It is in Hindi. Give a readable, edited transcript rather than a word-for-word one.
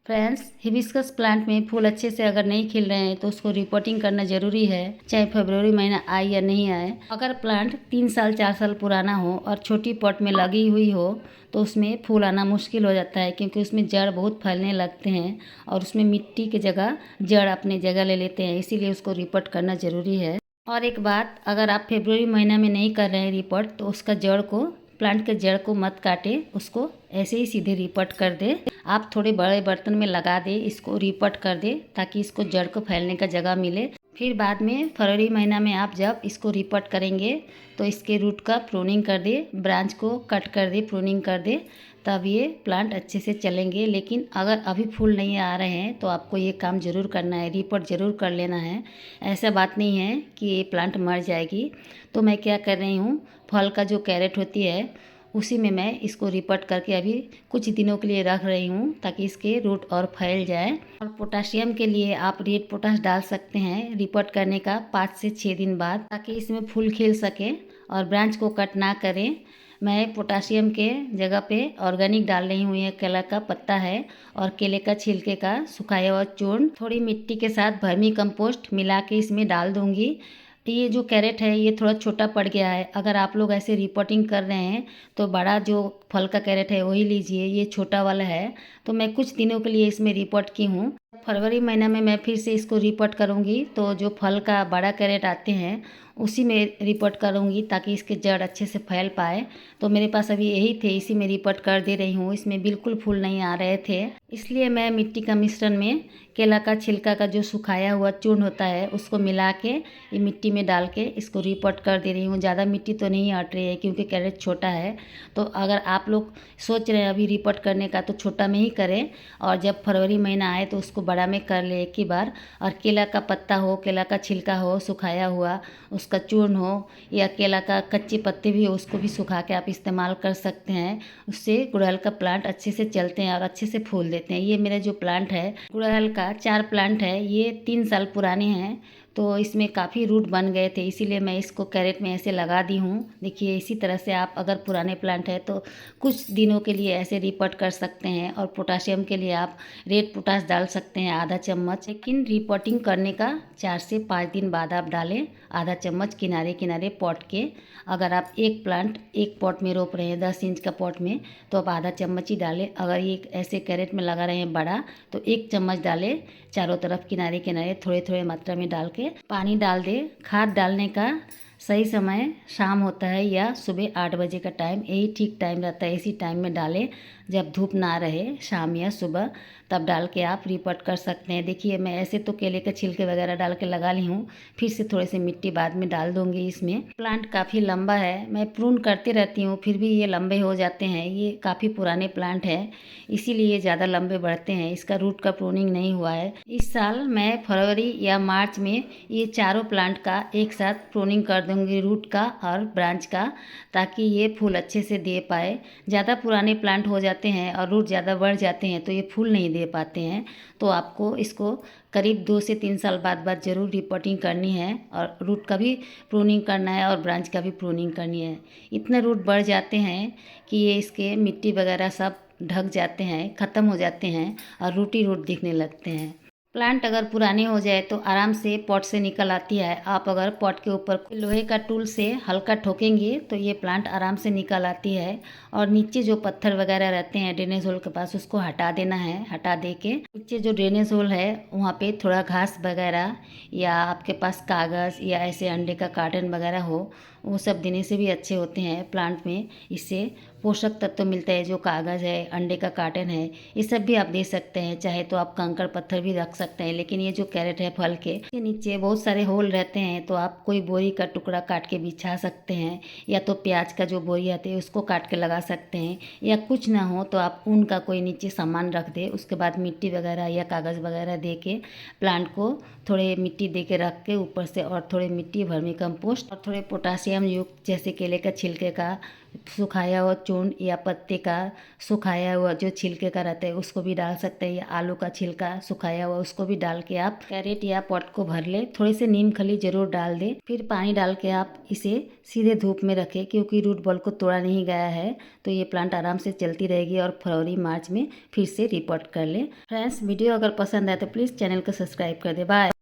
फ्रेंड्स, हिबिस्कस प्लांट में फूल अच्छे से अगर नहीं खिल रहे हैं तो उसको रिपोर्टिंग करना ज़रूरी है, चाहे फरवरी महीना आए या नहीं आए। अगर प्लांट 3 साल 4 साल पुराना हो और छोटी पॉट में लगी हुई हो तो उसमें फूल आना मुश्किल हो जाता है, क्योंकि उसमें जड़ बहुत फैलने लगते हैं और उसमें मिट्टी की जगह जड़ अपनी जगह ले लेते हैं। इसीलिए उसको रिपोर्ट करना ज़रूरी है। और एक बात, अगर आप फरवरी महीना में नहीं कर रहे हैं रिपोर्ट तो उसका जड़ को, प्लांट के जड़ को मत काटे, उसको ऐसे ही सीधे रिपोर्ट कर दे। आप थोड़े बड़े बर्तन में लगा दे, इसको रिपोर्ट कर दे ताकि इसको जड़ को फैलने का जगह मिले। फिर बाद में फरवरी महीना में आप जब इसको रिपोर्ट करेंगे तो इसके रूट का प्रूनिंग कर दे, ब्रांच को कट कर दे, प्रूनिंग कर दे, तब ये प्लांट अच्छे से चलेंगे। लेकिन अगर अभी फूल नहीं आ रहे हैं तो आपको ये काम ज़रूर करना है, रिपोर्ट ज़रूर कर लेना है। ऐसा बात नहीं है कि ये प्लांट मर जाएगी। तो मैं क्या कर रही हूँ, फल का जो कैरेट होती है उसी में मैं इसको रिपोर्ट करके अभी कुछ दिनों के लिए रख रही हूँ ताकि इसके रूट और फैल जाए। और पोटाशियम के लिए आप रेड पोटाश डाल सकते हैं रिपोर्ट करने का 5 से 6 दिन बाद, ताकि इसमें फूल खिल सके और ब्रांच को कट ना करें। मैं पोटाशियम के जगह पे ऑर्गेनिक डाल रही हूँ। ये केला का पत्ता है और केले का छिलके का सुखाया हुआ चूर्ण थोड़ी मिट्टी के साथ वर्मी कंपोस्ट मिला के इसमें डाल दूँगी। ये जो कैरेट है ये थोड़ा छोटा पड़ गया है। अगर आप लोग ऐसे रिपोर्टिंग कर रहे हैं तो बड़ा जो फल का कैरेट है वही लीजिए, ये छोटा वाला है। तो मैं कुछ दिनों के लिए इसमें रिपोर्ट की हूँ। फरवरी महीना में मैं फिर से इसको रिपोर्ट करूँगी तो जो फल का बड़ा कैरेट आते हैं उसी में रिपोर्ट करूँगी ताकि इसके जड़ अच्छे से फैल पाए। तो मेरे पास अभी यही थे, इसी में रिपोर्ट कर दे रही हूँ। इसमें बिल्कुल फूल नहीं आ रहे थे, इसलिए मैं मिट्टी का मिश्रण में केला का छिलका का जो सुखाया हुआ चूर्ण होता है उसको मिला के ये मिट्टी में डाल के इसको रिपोर्ट कर दे रही हूँ। ज़्यादा मिट्टी तो नहीं हट रही है क्योंकि कैरेट छोटा है। तो अगर आप लोग सोच रहे हैं अभी रिपोर्ट करने का तो छोटा में ही करें, और जब फरवरी महीना आए तो उसको बड़ा में कर ले एक ही बार। और केला का पत्ता हो, केला का छिलका हो सुखाया हुआ, उसका चूर्ण हो, या केला का कच्चे पत्ते भी हो, उसको भी सुखा के आप इस्तेमाल कर सकते हैं। उससे गुड़हल का प्लांट अच्छे से चलते हैं और अच्छे से फूल देते हैं। ये मेरा जो प्लांट है गुड़हल का 4 प्लांट है, ये 3 साल पुराने हैं। तो इसमें काफ़ी रूट बन गए थे, इसीलिए मैं इसको कैरेट में ऐसे लगा दी हूँ। देखिए इसी तरह से आप अगर पुराने प्लांट है तो कुछ दिनों के लिए ऐसे रिपोर्ट कर सकते हैं। और पोटाशियम के लिए आप रेड पोटाश डाल सकते हैं आधा चम्मच, लेकिन रिपोर्टिंग करने का 4 से 5 दिन बाद आप डालें आधा चम्मच किनारे किनारे पॉट के। अगर आप एक प्लांट एक पॉट में रोप रहे हैं 10 इंच का पॉट में तो आप आधा चम्मच ही डालें। अगर ये ऐसे कैरेट में लगा रहे हैं बड़ा तो 1 चम्मच डालें, चारों तरफ किनारे किनारे थोड़े थोड़े मात्रा में डाल के पानी डाल दे। खाद डालने का सही समय शाम होता है या सुबह 8 बजे का टाइम, यही ठीक टाइम रहता है। इसी टाइम में डालें जब धूप ना रहे, शाम या सुबह, तब डाल के आप रिपोर्ट कर सकते हैं। देखिए मैं ऐसे तो केले के छिलके वगैरह डाल के लगा ली हूँ, फिर से थोड़े से मिट्टी बाद में डाल दूँगी इसमें। प्लांट काफ़ी लंबा है, मैं प्रून करती रहती हूँ फिर भी ये लंबे हो जाते हैं। ये काफ़ी पुराने प्लांट है इसीलिए ये ज़्यादा लंबे बढ़ते हैं, इसका रूट का प्रूनिंग नहीं हुआ है। इस साल मैं फरवरी या मार्च में ये चारों प्लांट का एक साथ प्रूनिंग कर दूँगी, रूट का और ब्रांच का, ताकि ये फूल अच्छे से दे पाए। ज़्यादा पुराने प्लांट हो जाते हैं और रूट ज़्यादा बढ़ जाते हैं तो ये फूल नहीं दे पाते हैं। तो आपको इसको करीब 2 से 3 साल बाद ज़रूर रिपोर्टिंग करनी है और रूट का भी प्रूनिंग करना है और ब्रांच का भी प्रूनिंग करनी है। इतने रूट बढ़ जाते हैं कि ये इसके मिट्टी वगैरह सब ढक जाते हैं, ख़त्म हो जाते हैं और रूट ही रूट दिखने लगते हैं। प्लांट अगर पुराने हो जाए तो आराम से पॉट से निकल आती है। आप अगर पॉट के ऊपर लोहे का टूल से हल्का ठोकेंगे तो ये प्लांट आराम से निकल आती है। और नीचे जो पत्थर वगैरह रहते हैं ड्रेनेज होल के पास उसको हटा देना है। हटा दे के नीचे जो ड्रेनेज होल है वहाँ पे थोड़ा घास वगैरह या आपके पास कागज़ या ऐसे अंडे का कार्टन वगैरह हो, वो सब देने से भी अच्छे होते हैं प्लांट में। इससे पोषक तत्व मिलता है। जो कागज़ है, अंडे का कार्टन है, ये सब भी आप दे सकते हैं। चाहे तो आप कंकड़ पत्थर भी रख सकते हैं, लेकिन ये जो कैरेट है फल के नीचे बहुत सारे होल रहते हैं तो आप कोई बोरी का टुकड़ा काट के बिछा सकते हैं, या तो प्याज का जो बोरी आती है उसको काट के लगा सकते हैं, या कुछ ना हो तो आप ऊन का कोई नीचे सामान रख दे, उसके बाद मिट्टी वगैरह या कागज़ वगैरह दे के प्लांट को थोड़े मिट्टी दे के रख के ऊपर से और थोड़े मिट्टी वर्मी कंपोस्ट और थोड़े पोटासियम युक्त जैसे केले का छिलके का सुखाया हुआ चूर्ण या पत्ते का सुखाया हुआ जो छिलके का रहता है उसको भी डाल सकते हैं, या आलू का छिलका सुखाया हुआ उसको भी डाल के आप कैरेट या पॉट को भर ले। थोड़े से नीम खली जरूर डाल दे। फिर पानी डाल के आप इसे सीधे धूप में रखें, क्योंकि रूट बॉल को तोड़ा नहीं गया है तो ये प्लांट आराम से चलती रहेगी और फरवरी मार्च में फिर से रिपोर्ट कर ले। फ्रेंड्स, वीडियो अगर पसंद आए तो प्लीज़ चैनल को सब्सक्राइब कर दे। बाय।